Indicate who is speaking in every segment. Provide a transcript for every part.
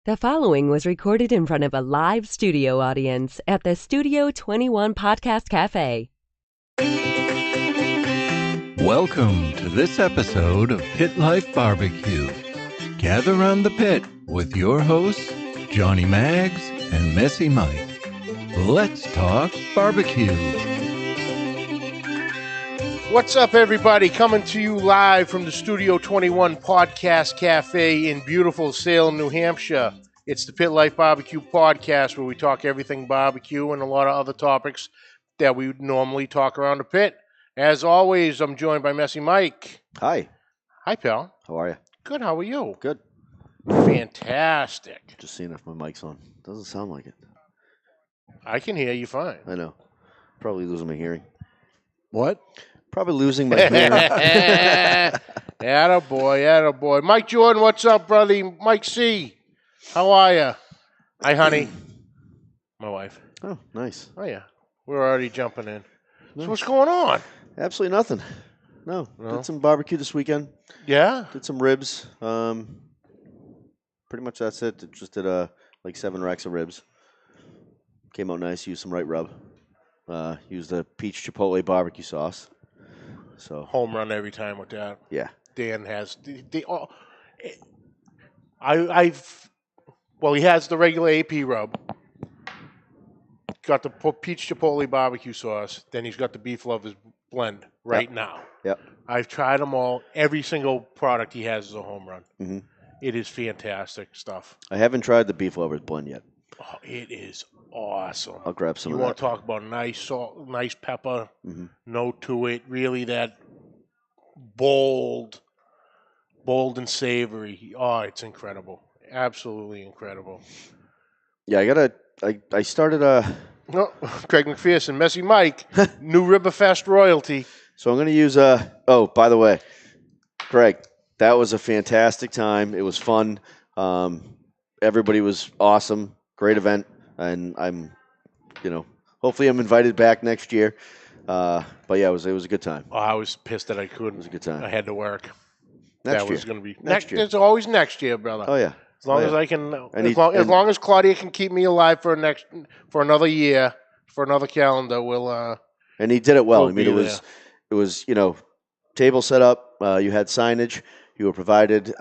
Speaker 1: The following was recorded in front of a live studio audience at the Studio 21 Podcast Café.
Speaker 2: Welcome to this episode of Pit Life BBQ. Gather around the pit with your hosts, Johnnie Mags and Messy Mike. Let's talk barbecue.
Speaker 3: What's up, everybody? Coming to you live from the Studio 21 Podcast Café in beautiful Salem, New Hampshire. It's the Pit Life BBQ podcast where we talk everything barbecue and a lot of other topics that we would normally talk around the pit. As always, I'm joined by Messy Mike.
Speaker 4: Hi.
Speaker 3: Hi, pal.
Speaker 4: How are you?
Speaker 3: Good. How are you?
Speaker 4: Good.
Speaker 3: Fantastic.
Speaker 4: Just seeing if my mic's on. Doesn't sound like it.
Speaker 3: I can hear you fine.
Speaker 4: I know. Probably losing my hearing.
Speaker 2: What?
Speaker 4: Probably losing my hearing.
Speaker 3: Attaboy. Mike Jordan, what's up, brother? Mike C., how are you? Hi, honey. My wife.
Speaker 4: Oh, nice.
Speaker 3: Oh, yeah. We're already jumping in.
Speaker 4: Nice.
Speaker 3: So what's going on?
Speaker 4: Absolutely nothing. No. Did some barbecue this weekend.
Speaker 3: Yeah?
Speaker 4: Did some ribs. Pretty much that's it. Just did like 7 racks of ribs. Came out nice. Used some right rub. Used the peach chipotle barbecue sauce. So
Speaker 3: Home run every time with that.
Speaker 4: yeah.
Speaker 3: Dan has he has the regular AP rub. Got the peach chipotle barbecue sauce. Then he's got the beef lovers blend right now.
Speaker 4: Yep.
Speaker 3: I've tried them all. Every single product he has is a home run.
Speaker 4: Mm-hmm.
Speaker 3: It is fantastic stuff.
Speaker 4: I haven't tried the beef lovers blend yet.
Speaker 3: Oh, it is awesome.
Speaker 4: I'll grab some
Speaker 3: You
Speaker 4: of that.
Speaker 3: want to talk about nice salt, nice pepper, note to it. Really that bold and savory. Oh, it's incredible. Absolutely incredible.
Speaker 4: Yeah, I started
Speaker 3: Oh, Craig McPherson, Messy Mike, new Riverfest royalty.
Speaker 4: So I'm going to use oh, by the way, Craig, that was a fantastic time. It was fun. Everybody was awesome. Great event. And I'm, hopefully I'm invited back next year. But yeah, it was a good time.
Speaker 3: Oh, I was pissed that I couldn't.
Speaker 4: It was a good time.
Speaker 3: I had to work.
Speaker 4: Next
Speaker 3: that
Speaker 4: year.
Speaker 3: was going to be
Speaker 4: Next year.
Speaker 3: It's always next year, brother.
Speaker 4: Oh yeah.
Speaker 3: As long as I can, as long as Claudia can keep me alive for another year, for another calendar, we'll.
Speaker 4: And he did it well.
Speaker 3: We'll
Speaker 4: I mean, it was table set up. You had signage. You were provided,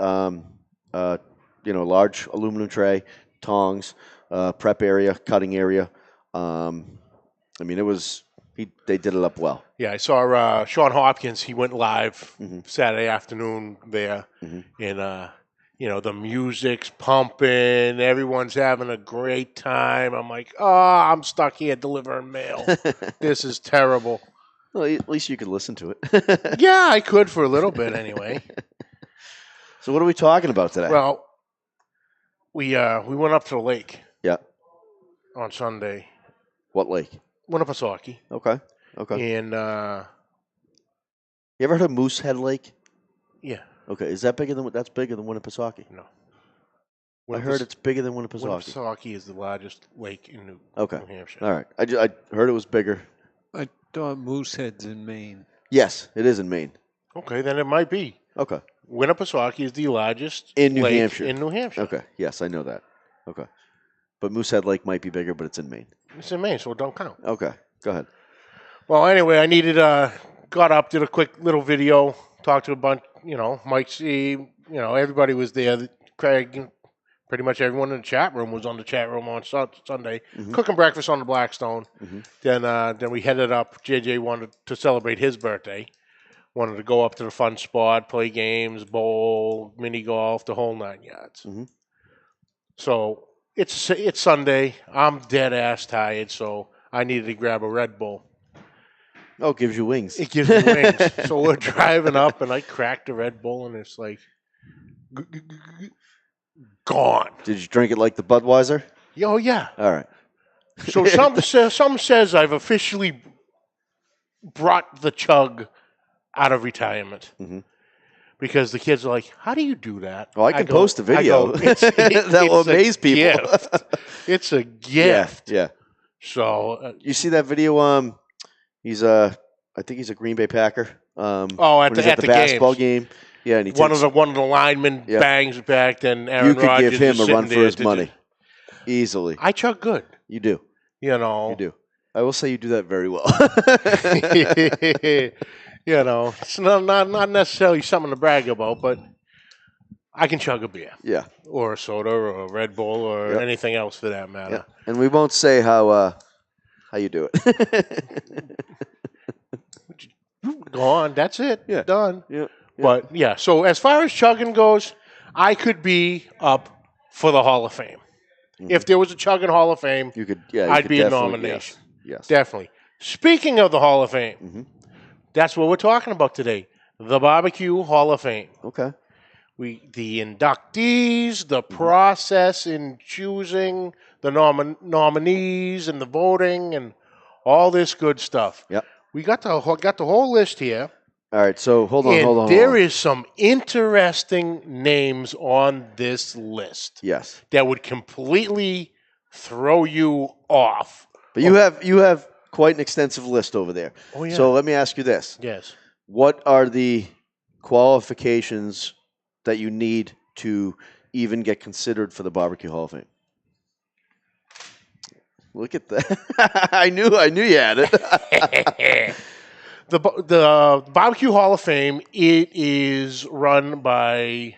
Speaker 4: large aluminum tray, tongs, prep area, cutting area. I mean, they did it up well.
Speaker 3: Yeah, I saw Sean Hopkins. He went live Saturday afternoon there, and the music's pumping. Everyone's having a great time. I'm like, I'm stuck here delivering mail. This is terrible.
Speaker 4: Well, at least you could listen to it.
Speaker 3: Yeah, I could for a little bit anyway.
Speaker 4: So what are we talking about today?
Speaker 3: Well, we went up to the lake.
Speaker 4: Yeah.
Speaker 3: On Sunday.
Speaker 4: What lake?
Speaker 3: Winnipesaukee.
Speaker 4: Okay.
Speaker 3: And
Speaker 4: you ever heard of Moosehead Lake?
Speaker 3: Yeah.
Speaker 4: Okay. Is that's bigger than Winnipesaukee?
Speaker 3: No.
Speaker 4: I heard it's bigger than Winnipesaukee.
Speaker 3: Winnipesaukee is the largest lake in New Hampshire.
Speaker 4: All right. I heard it was bigger.
Speaker 5: I thought Moosehead's in Maine.
Speaker 4: Yes, it is in Maine.
Speaker 3: Okay, then it might be.
Speaker 4: Okay.
Speaker 3: Winnipesaukee is the largest
Speaker 4: in New
Speaker 3: lake
Speaker 4: Hampshire.
Speaker 3: in New Hampshire.
Speaker 4: Okay. Yes, I know that. Okay. But Moosehead Lake might be bigger, but it's in Maine.
Speaker 3: It's in Maine, so it don't count.
Speaker 4: Okay. Go ahead.
Speaker 3: Well, anyway, I got up, did a quick little video, talked to a bunch, Mike C., everybody was there. Craig, pretty much everyone in the chat room was on the chat room on Sunday, cooking breakfast on the Blackstone. Then we headed up. JJ wanted to celebrate his birthday. Wanted to go up to the fun spot, play games, bowl, mini golf, the whole 9 yards. So it's Sunday. I'm dead ass tired, so I needed to grab a Red Bull.
Speaker 4: Oh, it gives you wings.
Speaker 3: It gives me wings. So we're driving up, and I cracked the Red Bull, and it's like gone.
Speaker 4: Did you drink it like the Budweiser?
Speaker 3: Oh yeah.
Speaker 4: All right.
Speaker 3: So some says I've officially brought the chug out of retirement. Because the kids are like, how do you do that?
Speaker 4: Well, I can post a video. That will amaze people.
Speaker 3: It's a gift.
Speaker 4: Yeah.
Speaker 3: So
Speaker 4: you see that video? He's I think he's a Green Bay Packer.
Speaker 3: At the
Speaker 4: basketball
Speaker 3: games.
Speaker 4: game, Yeah, and
Speaker 3: one of the linemen bangs it back, then Aaron
Speaker 4: you could
Speaker 3: Rodgers
Speaker 4: give him
Speaker 3: is
Speaker 4: a run
Speaker 3: sitting
Speaker 4: for
Speaker 3: there
Speaker 4: his money. Easily.
Speaker 3: I chug good.
Speaker 4: You do.
Speaker 3: You know.
Speaker 4: You do. I will say you do that very well.
Speaker 3: You know, it's not necessarily something to brag about, but I can chug a beer.
Speaker 4: Yeah.
Speaker 3: Or a soda or a Red Bull or anything else for that matter.
Speaker 4: Yep. And we won't say how you do it.
Speaker 3: Go on. That's it.
Speaker 4: Yeah.
Speaker 3: Done.
Speaker 4: Yeah.
Speaker 3: But, yeah, so as far as chugging goes, I could be up for the Hall of Fame. Mm-hmm. If there was a chugging Hall of Fame, I'd be a nomination.
Speaker 4: Yes.
Speaker 3: Definitely. Speaking of the Hall of Fame, that's what we're talking about today. The BBQ Hall of Fame.
Speaker 4: Okay.
Speaker 3: The inductees, the process in choosing the nominees and the voting and all this good stuff.
Speaker 4: Yep.
Speaker 3: We got the whole list here.
Speaker 4: All right, so hold on.
Speaker 3: There is some interesting names on this list.
Speaker 4: Yes.
Speaker 3: That would completely throw you off.
Speaker 4: But you have quite an extensive list over there.
Speaker 3: Oh, yeah.
Speaker 4: So let me ask you this.
Speaker 3: Yes.
Speaker 4: What are the qualifications that you need to even get considered for the BBQ Hall of Fame? Look at that. I knew you had it.
Speaker 3: The BBQ Hall of Fame, it is run by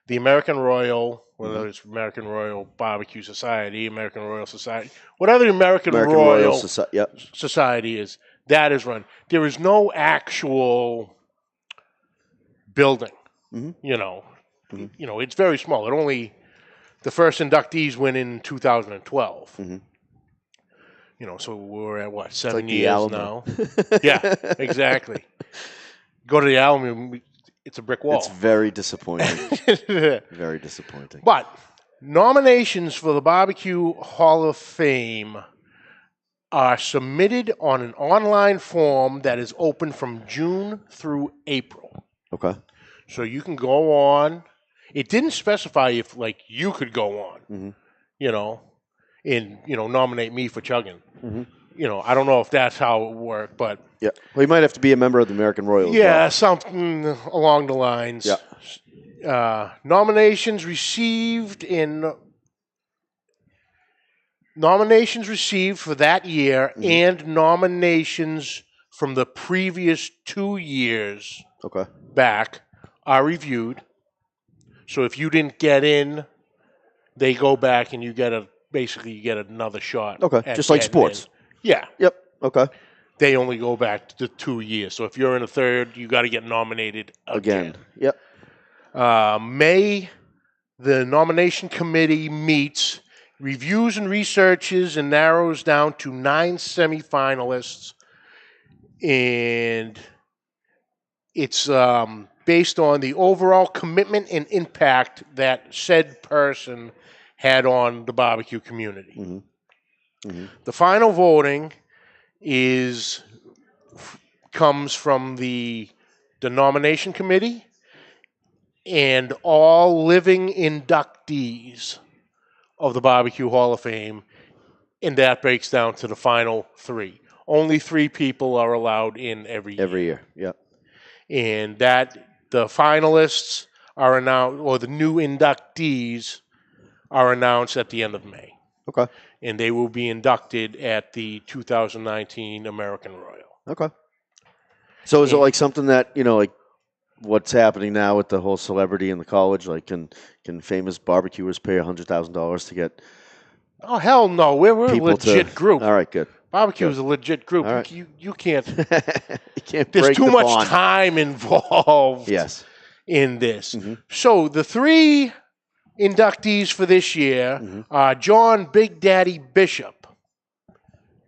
Speaker 3: the American Royal, whether it's American Royal Barbecue Society, American Royal Society, whatever the American Royal Society is, that is run. There is no actual building. You know, it's very small. The first inductees went in 2012. You know, so we're at what, 7 years now? Yeah, exactly. Go to the Alamo, it's a brick wall.
Speaker 4: It's very disappointing. Very disappointing.
Speaker 3: But nominations for the BBQ Hall of Fame are submitted on an online form that is open from June through April.
Speaker 4: Okay.
Speaker 3: So you can go on. It didn't specify if, like, you could go on, you know, and, nominate me for chugging. You know, I don't know if that's how it worked, but...
Speaker 4: Yeah. Well, you might have to be a member of the American Royal.
Speaker 3: Yeah, something along the lines.
Speaker 4: Yeah.
Speaker 3: Nominations received for that year and nominations from the previous 2 years back are reviewed. So if you didn't get in, they go back and you get another shot.
Speaker 4: Okay, just like sports.
Speaker 3: Yeah.
Speaker 4: Yep. Okay.
Speaker 3: They only go back to 2 years. So if you're in a third, you got to get nominated again.
Speaker 4: Yep.
Speaker 3: May, the nomination committee meets, reviews and researches, and narrows down to 9 semifinalists. And it's based on the overall commitment and impact that said person had on the barbecue community. The final voting comes from the nomination committee and all living inductees of the BBQ Hall of Fame, and that breaks down to the final 3. Only 3 people are allowed in every year.
Speaker 4: Every year, yeah.
Speaker 3: And that the finalists are announced, or the new inductees are announced at the end of May.
Speaker 4: Okay.
Speaker 3: And they will be inducted at the 2019 American Royal.
Speaker 4: Okay. So is it like something that, like what's happening now with the whole celebrity in the college? Like, can famous barbecuers pay $100,000 to get...
Speaker 3: Oh, hell no. We're a legit group.
Speaker 4: All right, good.
Speaker 3: Barbecue is a legit group.
Speaker 4: Right.
Speaker 3: You can't...
Speaker 4: you can't
Speaker 3: There's
Speaker 4: break
Speaker 3: too
Speaker 4: the
Speaker 3: much
Speaker 4: bond.
Speaker 3: time involved in this. So the 3 inductees for this year are John Big Daddy Bishop.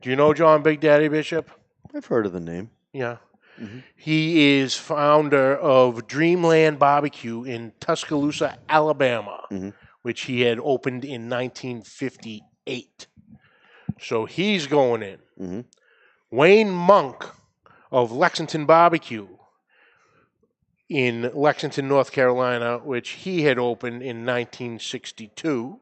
Speaker 3: Do you know John Big Daddy Bishop?
Speaker 4: I've heard of the name.
Speaker 3: Yeah. He is founder of Dreamland Barbecue in Tuscaloosa, Alabama, which he had opened in 1958. So he's going in. Wayne Monk of Lexington Barbecue in Lexington, North Carolina, which he had opened in 1962.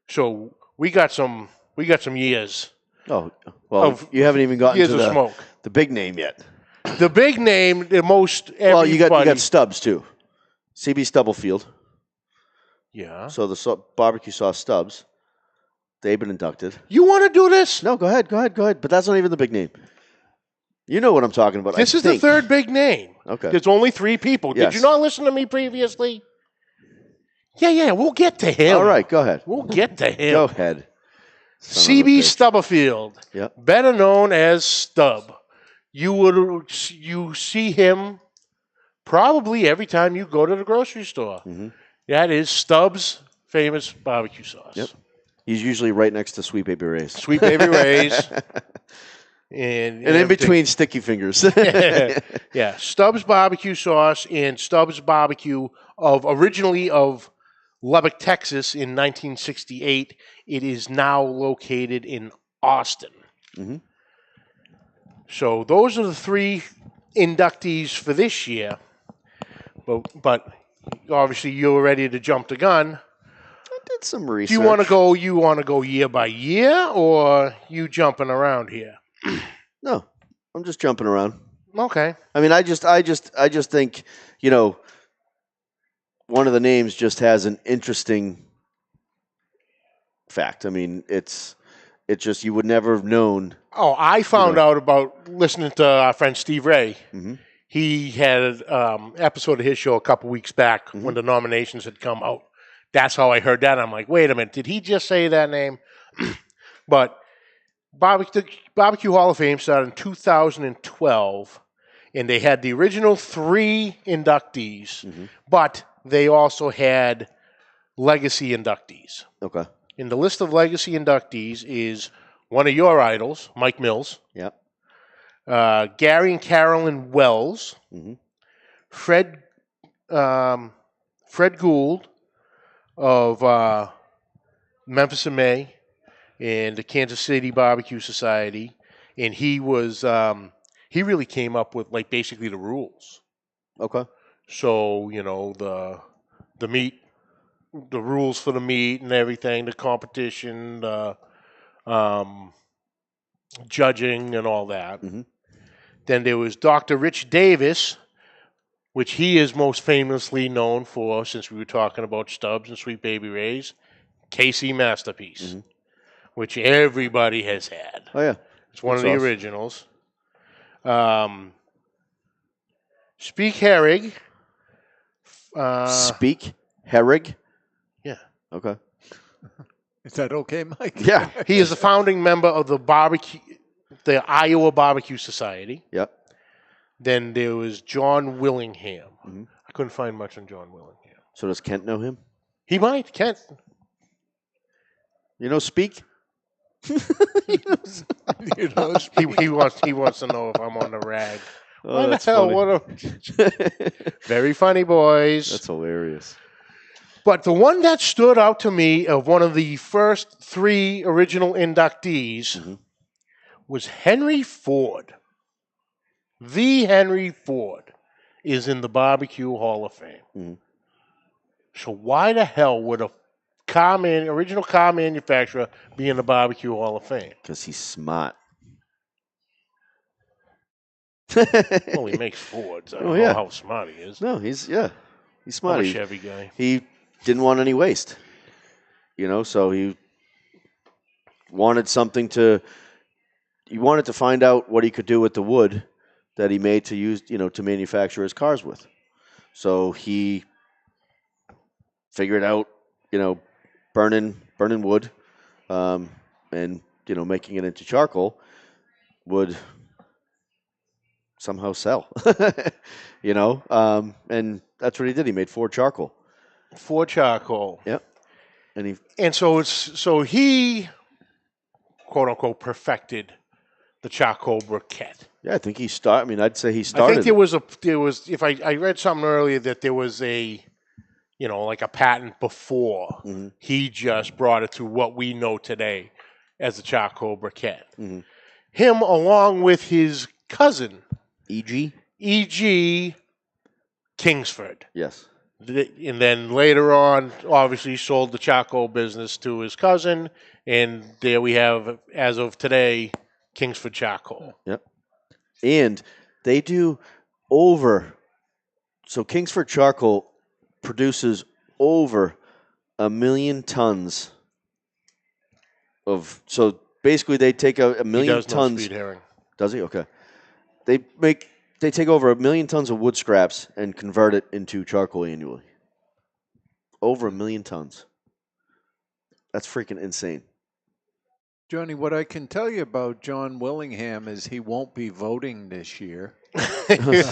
Speaker 3: So we got some years.
Speaker 4: Oh, well, you haven't even gotten
Speaker 3: years
Speaker 4: to
Speaker 3: of smoke.
Speaker 4: the big name yet.
Speaker 3: the big name, the most everybody.
Speaker 4: Well, you got Stubbs too. CB Stubblefield.
Speaker 3: Yeah.
Speaker 4: So the barbecue sauce Stubbs. They've been inducted.
Speaker 3: You want to do this?
Speaker 4: No, go ahead. But that's not even the big name. You know what I'm talking about.
Speaker 3: This is the third big name.
Speaker 4: Okay.
Speaker 3: There's only 3 people.
Speaker 4: Yes.
Speaker 3: Did you not listen to me previously? Yeah. We'll get to him.
Speaker 4: All right, go ahead.
Speaker 3: We'll get to him.
Speaker 4: Go ahead.
Speaker 3: CB Stubblefield,
Speaker 4: Yep.
Speaker 3: better known as Stubb. You see him probably every time you go to the grocery store.
Speaker 4: Mm-hmm.
Speaker 3: That is Stubbs' famous barbecue sauce.
Speaker 4: Yep. He's usually right next to Sweet Baby Ray's.
Speaker 3: Sweet Baby Ray's. And
Speaker 4: in between Sticky Fingers.
Speaker 3: Yeah, Stubbs barbecue sauce and Stubbs barbecue originally of Lubbock, Texas in 1968. It is now located in Austin.
Speaker 4: Mm-hmm.
Speaker 3: So those are the 3 inductees for this year. But obviously you're ready to jump the gun.
Speaker 4: I did some research.
Speaker 3: Do you want to go year by year, or you jumping around here?
Speaker 4: No, I'm just jumping around.
Speaker 3: Okay.
Speaker 4: I mean, I just think, one of the names just has an interesting fact. I mean, it's just you would never have known.
Speaker 3: Oh, I found out about listening to our friend Steve Ray.
Speaker 4: Mm-hmm.
Speaker 3: He had an episode of his show a couple weeks back when the nominations had come out. That's how I heard that. I'm like, wait a minute, did he just say that name? But BBQ Hall of Fame started in 2012, and they had the original 3 inductees, but they also had legacy inductees.
Speaker 4: Okay.
Speaker 3: In the list of legacy inductees is one of your idols, Mike Mills.
Speaker 4: Yep.
Speaker 3: Gary and Carolyn Wells.
Speaker 4: Mm-hmm.
Speaker 3: Fred Gould of Memphis in May and the Kansas City Barbecue Society. And he was he really came up with basically the rules.
Speaker 4: Okay.
Speaker 3: So, the meat, the rules for the meat and everything, the competition, the judging and all that.
Speaker 4: Mm-hmm.
Speaker 3: Then there was Dr. Rich Davis, which he is most famously known for, since we were talking about Stubbs and Sweet Baby Ray's, KC Masterpiece, which everybody has had.
Speaker 4: Oh, yeah.
Speaker 3: It's one of the originals. Speak Herrig.
Speaker 4: Speak Herrig?
Speaker 3: Yeah.
Speaker 4: Okay.
Speaker 5: Is that okay, Mike?
Speaker 4: Yeah.
Speaker 3: He is the founding member of the Iowa Barbecue Society.
Speaker 4: Yep.
Speaker 3: Then there was John Willingham.
Speaker 4: Mm-hmm.
Speaker 3: I couldn't find much on John Willingham.
Speaker 4: So does Kent know him?
Speaker 3: He might. Kent.
Speaker 4: You know Speak?
Speaker 3: He wants to know if I'm on the rag.
Speaker 4: Oh,
Speaker 3: What
Speaker 4: that's
Speaker 3: the hell?
Speaker 4: funny.
Speaker 3: Very funny, boys.
Speaker 4: That's hilarious.
Speaker 3: But the one that stood out to me of one of the first 3 original inductees was Henry Ford. The Henry Ford is in the BBQ Hall of Fame.
Speaker 4: Mm-hmm.
Speaker 3: So why the hell would a original car manufacturer be in the BBQ Hall of Fame?
Speaker 4: Because he's smart.
Speaker 3: Well, he makes Fords. I don't know how smart he is.
Speaker 4: No, he's smart.
Speaker 3: I'm a Chevy guy.
Speaker 4: He didn't want any waste, so he wanted he wanted to find out what he could do with the wood that he made to use, to manufacture his cars with. So he figured out, burning wood, and making it into charcoal would somehow sell, and that's what he did. He made Ford charcoal.
Speaker 3: Ford charcoal.
Speaker 4: Yep.
Speaker 3: And so he quote unquote perfected the charcoal briquette.
Speaker 4: Yeah, I think I'd say he started.
Speaker 3: I think there was if I read something earlier that there was a a patent before.
Speaker 4: Mm-hmm.
Speaker 3: He just brought it to what we know today as the charcoal briquette.
Speaker 4: Mm-hmm.
Speaker 3: Him along with his cousin E.G. Kingsford.
Speaker 4: Yes.
Speaker 3: And then later on, obviously, sold the charcoal business to his cousin. And there we have, as of today, Kingsford Charcoal.
Speaker 4: Yep. And They do over. So Kingsford Charcoal produces over 1 million tons of. So basically, they take a million
Speaker 3: He does
Speaker 4: tons.
Speaker 3: know Speed Herring.
Speaker 4: Does he? Okay. They take over 1 million tons of wood scraps and convert it into charcoal annually. Over 1 million tons. That's freaking insane.
Speaker 5: Johnny, what I can tell you about John Willingham is he won't be voting this year because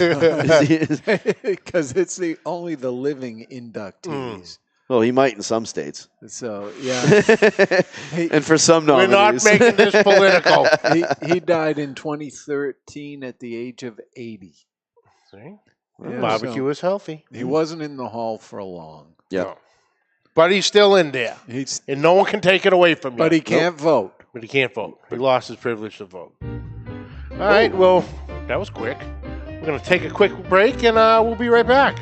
Speaker 5: it's only the living inductees.
Speaker 4: Well, he might in some states.
Speaker 5: So, yeah.
Speaker 4: And for some
Speaker 3: We're
Speaker 4: nominees.
Speaker 3: not making this political.
Speaker 5: He died in 2013 at the age of 80.
Speaker 3: See?
Speaker 5: Yeah,
Speaker 3: Barbecue
Speaker 5: so
Speaker 3: is healthy.
Speaker 5: he wasn't in the hall for long.
Speaker 4: Yeah.
Speaker 3: No. But he's still in there. And no one can take it away from him.
Speaker 5: But he can't vote.
Speaker 3: But he can't vote. He lost his privilege to vote. All right, well, that was quick. We're going to take a quick break, and we'll be right back.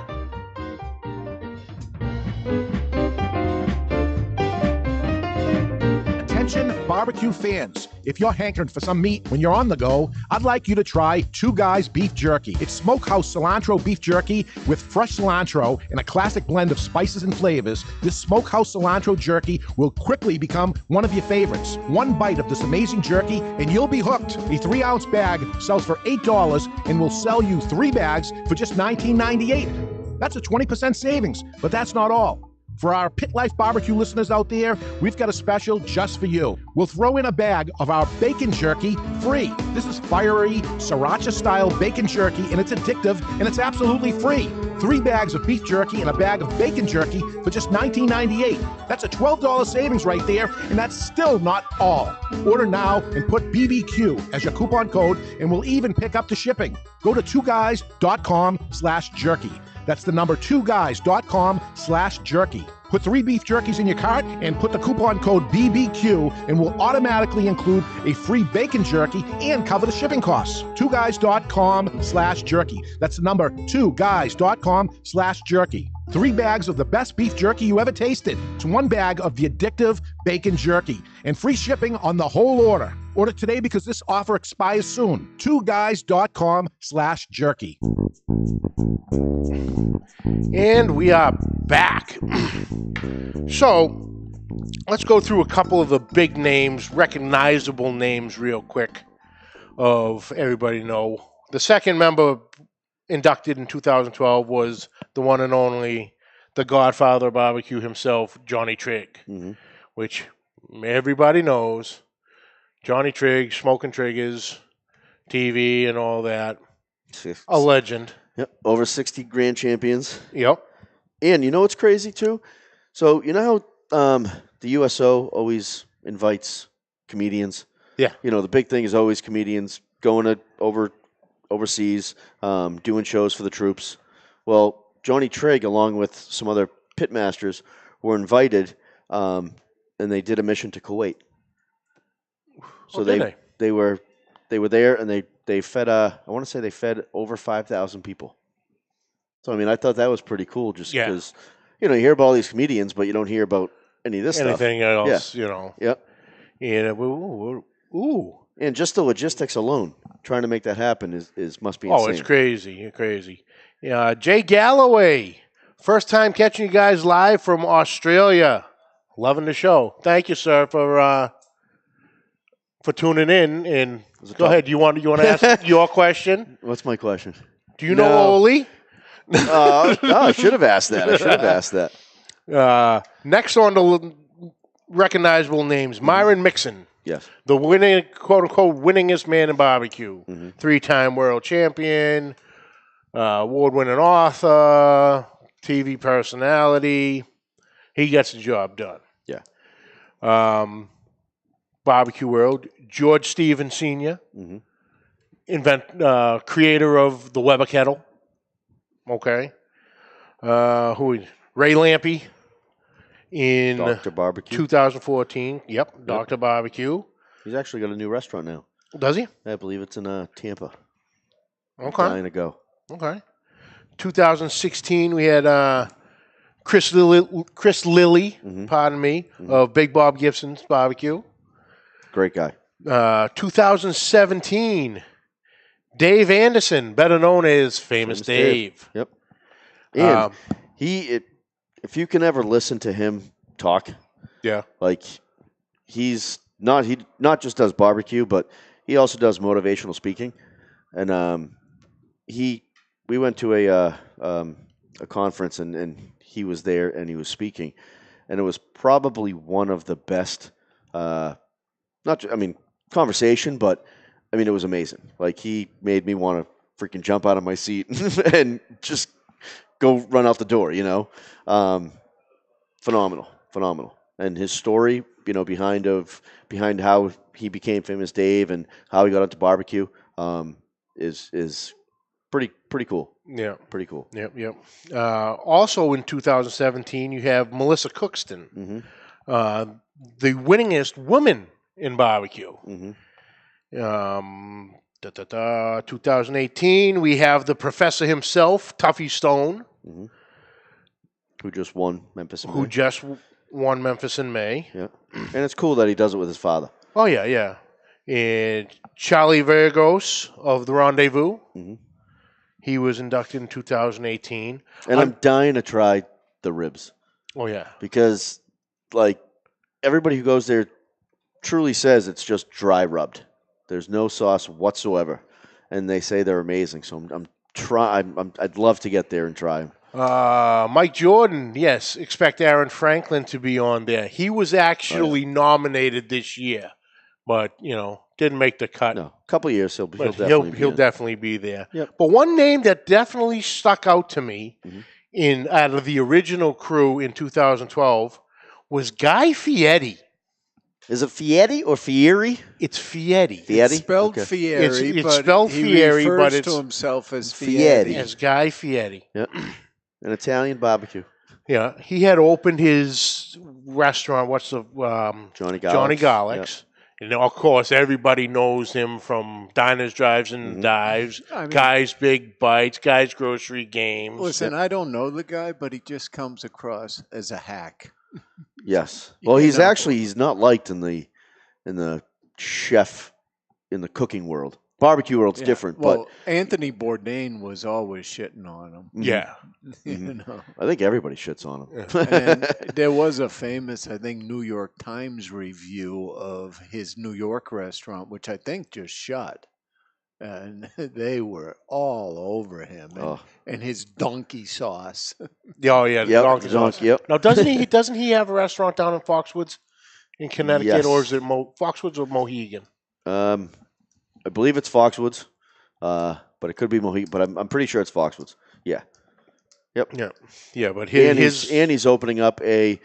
Speaker 6: Attention barbecue fans. If you're hankering for some meat when you're on the go, I'd like you to try Two Guys Beef Jerky. It's smokehouse cilantro beef jerky with fresh cilantro and a classic blend of spices and flavors. This smokehouse cilantro jerky will quickly become one of your favorites. One bite of this amazing jerky and you'll be hooked. A 3-ounce bag sells for $8 and will sell you 3 bags for just $19.98. That's a 20% savings, but that's not all. For our Pit Life BBQ listeners out there, we've got a special just for you. We'll throw in a bag of our bacon jerky free. This is fiery, sriracha-style bacon jerky, and it's addictive, and it's absolutely free. 3 bags of beef jerky and a bag of bacon jerky for just $19.98. That's a $12 savings right there, and that's still not all. Order now and put BBQ as your coupon code, and we'll even pick up the shipping. Go to twoguys.com/jerky. That's the number 2guys.com/jerky. Put 3 beef jerkies in your cart and put the coupon code BBQ and we'll automatically include a free bacon jerky and cover the shipping costs. 2guys.com/jerky. That's the number 2guys.com/jerky. 3 bags of the best beef jerky you ever tasted. It's 1 bag of the addictive bacon jerky and free shipping on the whole order. Order today because this offer expires soon. 2guys.com/jerky.
Speaker 3: And we are back. So, let's go through a couple of the big names, recognizable names real quick of everybody know. The second member inducted in 2012 was the one and only, the godfather of barbecue himself, Johnny Trigg, which everybody knows. Johnny Trigg, Smoking Triggers, TV and all that. A legend.
Speaker 4: Yep. Over 60 grand champions.
Speaker 3: Yep.
Speaker 4: And you know what's crazy too? So you know how the USO always invites comedians?
Speaker 3: Yeah.
Speaker 4: You know, the big thing is always comedians going to overseas, doing shows for the troops. Well, Johnny Trigg, along with some other pit masters, were invited, and they did a mission to Kuwait. So they were there, and they fed I want to say they fed over 5,000 people. So I mean, I thought that was pretty cool, just because you know you hear about all these comedians, but you don't hear about any of this
Speaker 3: anything
Speaker 4: stuff.
Speaker 3: else. You know.
Speaker 4: Yep.
Speaker 3: And
Speaker 4: and just the logistics alone, trying to make that happen is must be insane.
Speaker 3: Oh, it's crazy. Crazy. Yeah, Jay Galloway, first time catching you guys live from Australia. Loving the show. Thank you, sir, for tuning in. And go ahead. You want to ask your question?
Speaker 4: What's my question?
Speaker 3: Do you know Oli?
Speaker 4: I should have asked that.
Speaker 3: Next on the recognizable names, Myron Mixon.
Speaker 4: Yes.
Speaker 3: The winning, quote-unquote, winningest man in barbecue. 3-time world champion, award-winning author, TV personality. He gets the job done.
Speaker 4: Yeah.
Speaker 3: Barbecue world, George Stevens Sr., creator of the Weber kettle. Okay. Ray Lampe in
Speaker 4: Dr. Barbecue.
Speaker 3: 2014. Yep, Dr. Barbecue.
Speaker 4: He's actually got a new restaurant now.
Speaker 3: Does he?
Speaker 4: I believe it's in Tampa.
Speaker 3: Okay.
Speaker 4: Dying to go.
Speaker 3: Okay. 2016, we had Chris Lilly, pardon me, of Big Bob Gibson's Barbecue.
Speaker 4: Great guy.
Speaker 3: 2017, Dave Anderson, better known as Famous Dave.
Speaker 4: Yep. And if you can ever listen to him talk,
Speaker 3: Yeah.
Speaker 4: like he not just does barbecue, but he also does motivational speaking. And we went to a conference and he was there and he was speaking, and it was probably one of the best, conversation, but I mean, it was amazing. Like, he made me want to freaking jump out of my seat and just go run out the door, you know? Phenomenal. And his story, you know, behind how he became Famous Dave and how he got into barbecue, is pretty cool.
Speaker 3: Yeah.
Speaker 4: Pretty cool.
Speaker 3: Yep. Also in 2017, you have Melissa Cookston, the winningest woman in barbecue. 2018, we have the professor himself, Tuffy Stone,
Speaker 4: Who just won Memphis in May.
Speaker 3: who just won Memphis in May.
Speaker 4: Yeah. And it's cool that he does it with his father.
Speaker 3: Oh, yeah. And Charlie Vergos of the Rendezvous. He was inducted in 2018.
Speaker 4: And I'm dying to try the ribs.
Speaker 3: Oh, yeah.
Speaker 4: Because, like, everybody who goes there truly says it's just dry rubbed. There's no sauce whatsoever. And they say they're amazing. So I'd love to get there and try them.
Speaker 3: Mike Jordan, yes, expect Aaron Franklin to be on there. He was actually nominated this year, but, you know, didn't make the cut.
Speaker 4: No, a couple of years he'll
Speaker 3: definitely be there.
Speaker 4: Yep.
Speaker 3: But one name that definitely stuck out to me out of the original crew in 2012 was Guy Fieri.
Speaker 4: Is it Fieri or Fieri?
Speaker 3: It's Fieri.
Speaker 4: Fieri?
Speaker 5: It's spelled
Speaker 4: Okay.
Speaker 5: Fieri,
Speaker 3: It's
Speaker 5: but
Speaker 3: spelled
Speaker 5: he
Speaker 3: Fieri,
Speaker 5: refers
Speaker 3: but it's
Speaker 5: to himself as
Speaker 4: Fieri.
Speaker 5: Fieri.
Speaker 3: As Guy Fieri.
Speaker 4: Yep. An Italian barbecue.
Speaker 3: Yeah, he had opened his restaurant. What's the
Speaker 4: Johnny Garlics.
Speaker 3: Johnny Garlics. And of course, everybody knows him from Diners, Drives, and Dives,
Speaker 5: I mean,
Speaker 3: Guy's Big Bites, Guy's Grocery Games.
Speaker 5: Listen, I don't know the guy, but he just comes across as a hack.
Speaker 4: Yes. Well,
Speaker 5: You
Speaker 4: he's
Speaker 5: know.
Speaker 4: he's not liked in the chef, in the cooking world. Barbecue world's
Speaker 5: Yeah.
Speaker 4: different,
Speaker 5: Well, Anthony Bourdain was always shitting on him.
Speaker 3: Yeah.
Speaker 5: You know.
Speaker 4: but I think everybody shits on him.
Speaker 5: And there was a famous, I think, New York Times review of his New York restaurant, which I think just shut. And they were all over him and his donkey sauce.
Speaker 3: Oh, yeah.
Speaker 4: Yep,
Speaker 3: Donkey sauce.
Speaker 4: yep.
Speaker 3: Now, doesn't he have a restaurant down in Foxwoods in Connecticut,
Speaker 4: Yes.
Speaker 3: or is it Foxwoods or Mohegan?
Speaker 4: I believe it's Foxwoods, but it could be Mohegan. But I'm pretty sure it's Foxwoods. Yeah. Yep.
Speaker 3: Yeah, but
Speaker 4: And
Speaker 3: his
Speaker 4: he's opening up a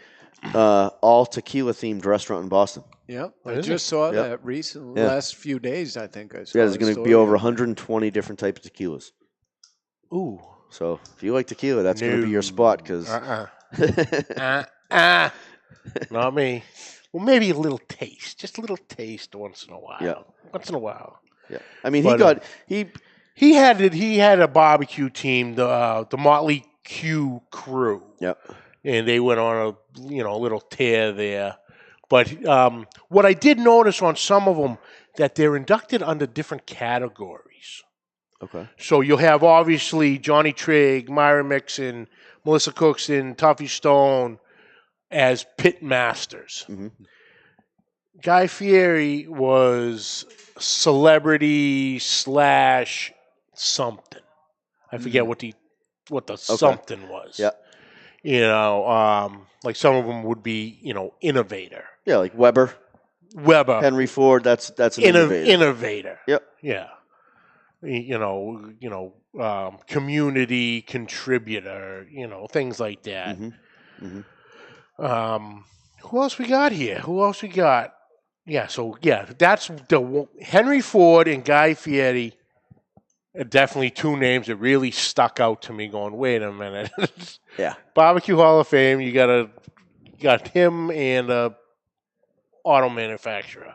Speaker 4: all tequila themed restaurant in Boston.
Speaker 5: Yep. I
Speaker 3: Is
Speaker 5: just saw
Speaker 4: Yep.
Speaker 5: that recently.
Speaker 4: Yeah.
Speaker 5: Last few days, I think I saw
Speaker 4: Yeah, there's
Speaker 5: a
Speaker 4: going to be
Speaker 5: story
Speaker 4: over
Speaker 5: on it.
Speaker 4: 120 different types of tequilas.
Speaker 3: ooh,
Speaker 4: So if you like tequila, that's going to be
Speaker 3: No.
Speaker 4: your spot because
Speaker 3: not me. Well, maybe a little taste, just a little taste once in a while.
Speaker 4: Yeah.
Speaker 3: Once in a while.
Speaker 4: yeah. I mean,
Speaker 3: But,
Speaker 4: he
Speaker 3: He had a barbecue team, the Motley Q crew,
Speaker 4: Yep.
Speaker 3: and they went on a little tear there. But what I did notice on some of them that they're inducted under different categories.
Speaker 4: Okay.
Speaker 3: So you'll have obviously Johnny Trigg, Myra Mixon, Melissa Cookson, Tuffy Stone as pit masters.
Speaker 4: Mhm.
Speaker 3: Guy Fieri was celebrity / something. I forget what the something was.
Speaker 4: Yeah.
Speaker 3: You know, like some of them would be, innovator.
Speaker 4: Yeah, like Weber,
Speaker 3: Weber,
Speaker 4: Henry Ford. That's an innovator.
Speaker 3: innovator.
Speaker 4: Yep.
Speaker 3: Yeah. Community contributor, things like that.
Speaker 4: Mhm. Mhm.
Speaker 3: Who else we got here? Yeah, that's Henry Ford and Guy Fieri are definitely two names that really stuck out to me going, wait a minute.
Speaker 4: Yeah.
Speaker 3: BBQ Hall of Fame, you got him and a auto manufacturer.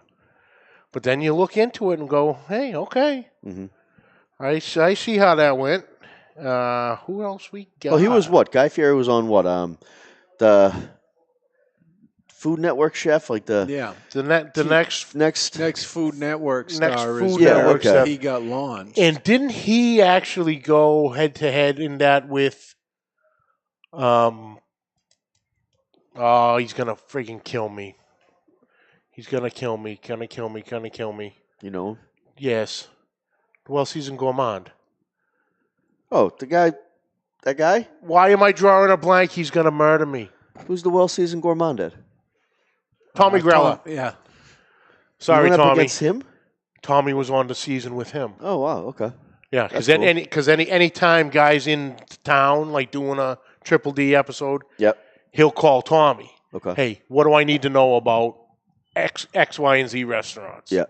Speaker 3: But then you look into it and go, hey, okay.
Speaker 4: Mhm.
Speaker 3: I see how that went. Who else we got?
Speaker 4: Well, he was what? Guy Fieri was on what? The Food Network chef, like the
Speaker 3: next
Speaker 5: Food Network
Speaker 3: Next
Speaker 5: star
Speaker 3: Food
Speaker 5: is
Speaker 3: Network
Speaker 5: where
Speaker 3: star.
Speaker 5: he got launched.
Speaker 3: And didn't he actually go head to head in that with oh, he's gonna freaking kill me. He's gonna kill me. Gonna kill me.
Speaker 4: You know.
Speaker 3: Yes. Well, season gourmand.
Speaker 4: Oh, that guy?
Speaker 3: Why am I drawing a blank? He's gonna murder me.
Speaker 4: Who's the well-seasoned gourmand at?
Speaker 3: Tommy Grella.
Speaker 5: Yeah.
Speaker 3: Sorry,
Speaker 4: you went up
Speaker 3: Tommy.
Speaker 4: against him?
Speaker 3: Tommy was on the season with him.
Speaker 4: Oh, wow, okay.
Speaker 3: Yeah, because
Speaker 4: That's cool.
Speaker 3: any time guys in town like doing a Triple D episode,
Speaker 4: Yep.
Speaker 3: he'll call Tommy.
Speaker 4: Okay.
Speaker 3: Hey, what do I need to know about X, Y, and Z restaurants?
Speaker 4: Yeah.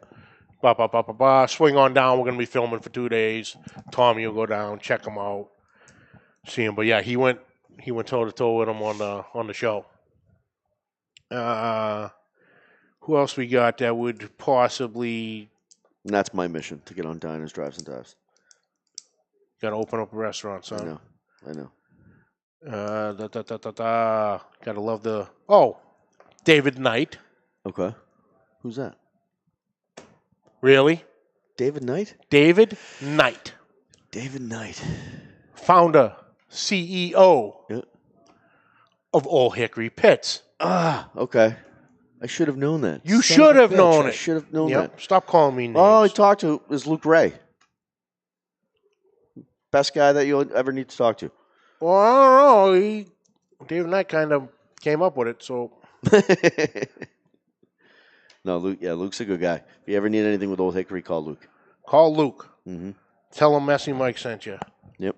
Speaker 3: Swing on down. We're gonna be filming for 2 days. Tommy will go down, check him out, see him. But yeah, he went toe to toe with him on the show. Who else we got that would possibly
Speaker 4: And that's my mission, to get on Diners, Drives, and Dives.
Speaker 3: gotta open up a restaurant, son?
Speaker 4: I know.
Speaker 3: Gotta love the David Knight.
Speaker 4: Okay. Who's that?
Speaker 3: Really?
Speaker 4: David Knight?
Speaker 3: David Knight,
Speaker 4: David Knight.
Speaker 3: founder, CEO
Speaker 4: Yeah.
Speaker 3: of Old Hickory Pits.
Speaker 4: Ah, okay. I should have known that.
Speaker 3: You should have known
Speaker 4: I
Speaker 3: it.
Speaker 4: should have known
Speaker 3: Yep.
Speaker 4: that.
Speaker 3: Stop calling me names.
Speaker 4: All I talked to is Luke Ray. Best guy that you'll ever need to talk to.
Speaker 3: Well, I don't know. David Knight kind of came up with it, so
Speaker 4: No, Luke. Yeah, Luke's a good guy. If you ever need anything with Old Hickory, call Luke.
Speaker 3: call Luke.
Speaker 4: Mm-hmm.
Speaker 3: Tell him Messy Mike sent you.
Speaker 4: Yep.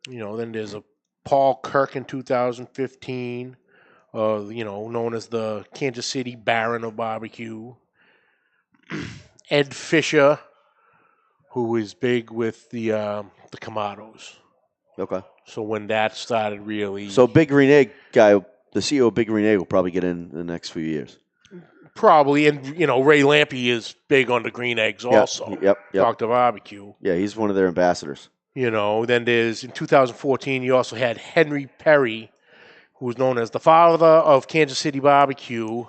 Speaker 3: Then there's a Paul Kirk in 2015, known as the Kansas City Baron of Barbecue. Ed Fisher, who is big with the Kamados.
Speaker 4: Okay.
Speaker 3: So when that started really...
Speaker 4: So Big Green Egg guy, the CEO of Big Green Egg will probably get in the next few years.
Speaker 3: Probably, and, Ray Lampe is big on the green eggs also.
Speaker 4: Yep.
Speaker 3: Dr. Barbecue.
Speaker 4: Yeah, he's one of their ambassadors.
Speaker 3: Then there's, in 2014, you also had Henry Perry, who was known as the father of Kansas City Barbecue.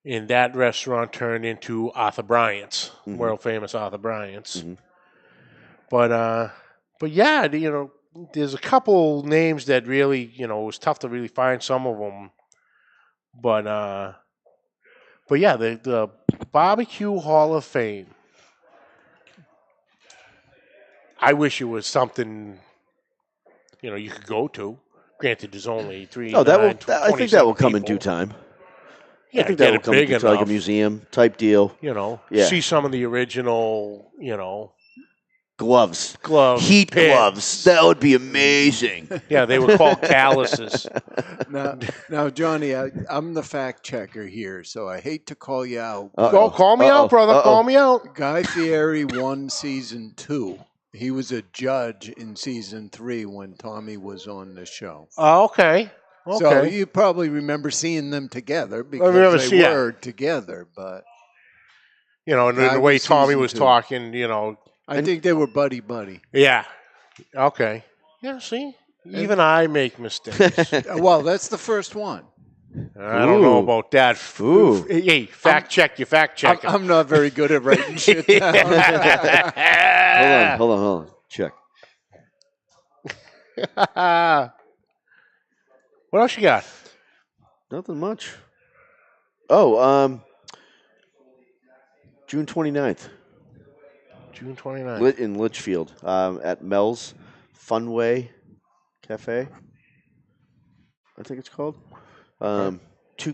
Speaker 3: And that restaurant turned into Arthur Bryant's, world famous Arthur Bryant's.
Speaker 4: Mm-hmm.
Speaker 3: But yeah, there's a couple names that really, it was tough to really find some of them. But yeah, the BBQ Hall of Fame. I wish it was something, you could go to. Granted, there's only 3.
Speaker 4: Oh, I think that will come in due time.
Speaker 3: Yeah,
Speaker 4: I think
Speaker 3: get
Speaker 4: that will
Speaker 3: it
Speaker 4: come
Speaker 3: big
Speaker 4: into like a
Speaker 3: enough.
Speaker 4: museum type deal.
Speaker 3: Yeah. See some of the original,
Speaker 4: Gloves. Heat
Speaker 3: pits.
Speaker 4: gloves. That would be amazing.
Speaker 3: Yeah, they were called calluses.
Speaker 5: Now, Johnny, I'm the fact checker here, so I hate to call you out.
Speaker 3: Go, call me out, brother. Call me out.
Speaker 5: Guy Fieri won season 2. He was a judge in season 3 when Tommy was on the show.
Speaker 3: Oh, okay.
Speaker 5: So you probably remember seeing them together because they were together. But
Speaker 3: and the way Tommy was talking,
Speaker 5: I think they were buddy.
Speaker 3: Yeah. Okay. Yeah. See, even I make mistakes.
Speaker 5: Well, that's the first one.
Speaker 3: I don't know about that.
Speaker 4: Ooh.
Speaker 3: Hey, fact check. You fact check.
Speaker 5: I'm not very good at writing shit down.
Speaker 4: Hold on. Check.
Speaker 3: What else you got?
Speaker 4: Nothing much. Oh, June 29th.
Speaker 3: June 29th.
Speaker 4: In Litchfield, at Mel's Funway Cafe, I think it's called. 2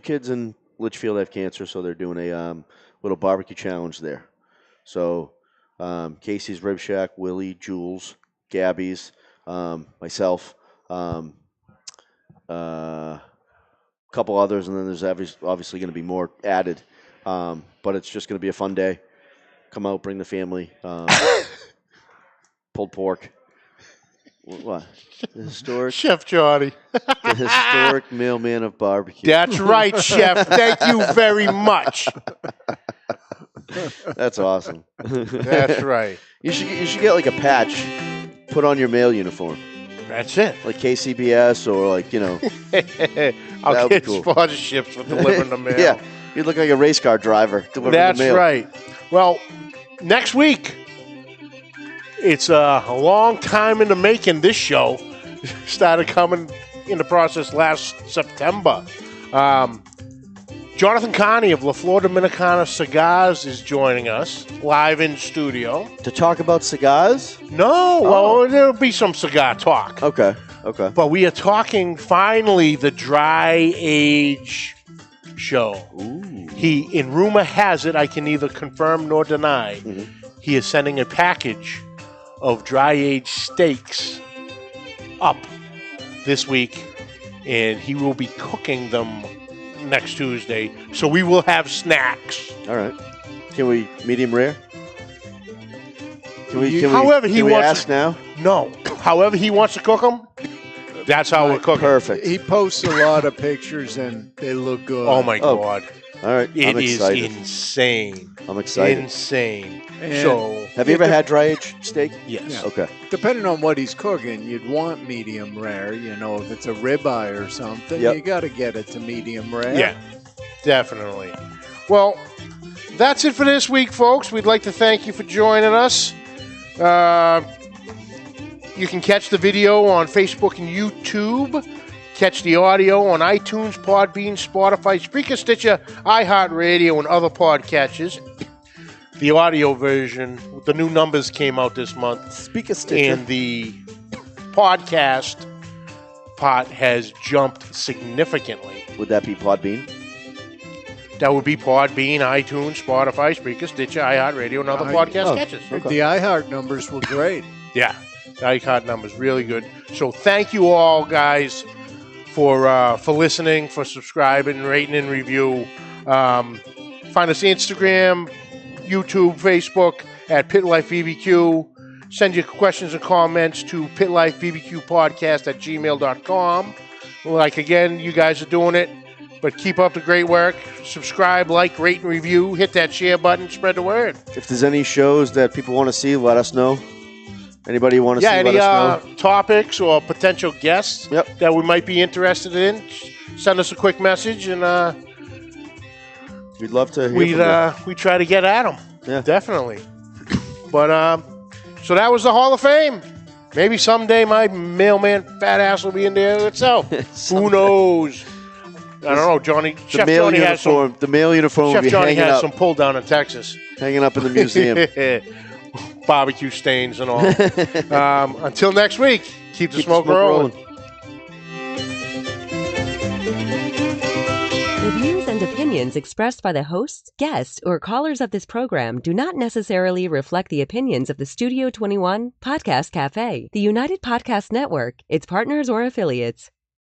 Speaker 4: kids in Litchfield have cancer, so they're doing a little barbecue challenge there. So Casey's Rib Shack, Willie, Jules, Gabby's, myself, a couple others, and then there's obviously going to be more added. But it's just going to be a fun day. Come out, bring the family. Pulled pork. What? The historic
Speaker 3: Chef Johnny.
Speaker 4: The historic mailman of barbecue.
Speaker 3: That's right, Chef. Thank you very much.
Speaker 4: That's awesome.
Speaker 3: That's right.
Speaker 4: You should get like a patch put on your mail uniform.
Speaker 3: That's it.
Speaker 4: Like KCBS or like,
Speaker 3: I'll
Speaker 4: That would be
Speaker 3: get
Speaker 4: cool.
Speaker 3: sponsorships for delivering the mail.
Speaker 4: Yeah, you look like a race car driver delivering
Speaker 3: That's
Speaker 4: the mail.
Speaker 3: right. Well, next week, it's a long time in the making. This show started coming into process last September. Jonathan Carney of La Flor Dominicana Cigars is joining us live in studio.
Speaker 4: To talk about cigars?
Speaker 3: No, well, there'll be some cigar talk.
Speaker 4: Okay.
Speaker 3: But we are talking finally the dry age show.
Speaker 4: Ooh.
Speaker 3: In rumor has it, I can neither confirm nor deny,
Speaker 4: Mhm.
Speaker 3: he is sending a package of dry aged steaks up this week, and he will be cooking them next Tuesday. So we will have snacks.
Speaker 4: All right. Can we medium rare? Can we
Speaker 3: wants
Speaker 4: ask now?
Speaker 3: No. However he wants to cook them, that's how we're cooking.
Speaker 4: Perfect.
Speaker 5: He posts a lot of pictures and they look good.
Speaker 3: Oh, my
Speaker 4: Oh.
Speaker 3: God.
Speaker 4: All right.
Speaker 3: It
Speaker 4: I'm
Speaker 3: is
Speaker 4: excited.
Speaker 3: insane.
Speaker 4: I'm excited.
Speaker 3: Insane.
Speaker 5: And
Speaker 3: So,
Speaker 4: Have you ever had dry aged steak?
Speaker 3: yes.
Speaker 5: Yeah.
Speaker 4: Okay.
Speaker 5: depending on what he's cooking, you'd want medium rare. If it's a ribeye or something,
Speaker 4: Yep.
Speaker 5: you got to get it to medium rare.
Speaker 3: Yeah, definitely. Well, that's it for this week, folks. We'd like to thank you for joining us. You can catch the video on Facebook and YouTube. Catch the audio on iTunes, Podbean, Spotify, Spreaker, Stitcher, iHeartRadio, and other podcatchers. The audio version, the new numbers came out this month,
Speaker 4: Speak a Stitcher.
Speaker 3: and the podcast part has jumped significantly.
Speaker 4: Would that be Podbean?
Speaker 3: That would be Podbean, iTunes, Spotify, Spreaker, Stitcher, iHeartRadio, and other podcast
Speaker 4: oh.
Speaker 3: catches.
Speaker 4: Okay.
Speaker 5: The iHeart numbers were great.
Speaker 3: Yeah, the iHeart number's really good. So thank you all, guys, for listening, for subscribing, rating, and review. Find us Instagram, YouTube, Facebook at Pit Life BBQ. Send your questions and comments to pitlifebbqpodcast@gmail.com. Like, again, you guys are doing it, but keep up the great work. Subscribe, like, rate, and review. Hit that share button. Spread the word.
Speaker 4: If there's any shows that people want to see, let us know. Anybody want to see,
Speaker 3: Any
Speaker 4: let us know.
Speaker 3: topics or potential guests
Speaker 4: Yep.
Speaker 3: that we might be interested in, send us a quick message, and
Speaker 4: We'd love to hear from you.
Speaker 3: we try to get at them.
Speaker 4: Yeah.
Speaker 3: Definitely. But so that was the Hall of Fame. Maybe someday my mailman fat ass will be in there itself. Who knows? I don't know. Chef Johnny has some.
Speaker 4: The male uniform will
Speaker 3: Chef
Speaker 4: be
Speaker 3: Johnny
Speaker 4: hanging
Speaker 3: has
Speaker 4: up,
Speaker 3: some pull down in Texas.
Speaker 4: hanging up in the museum.
Speaker 3: Barbecue stains and all. Until next week, keep the
Speaker 4: Keep
Speaker 3: smoke rolling.
Speaker 1: The views and opinions expressed by the hosts, guests, or callers of this program do not necessarily reflect the opinions of the Studio 21 Podcast Café, the United Podcast Network, its partners, or affiliates.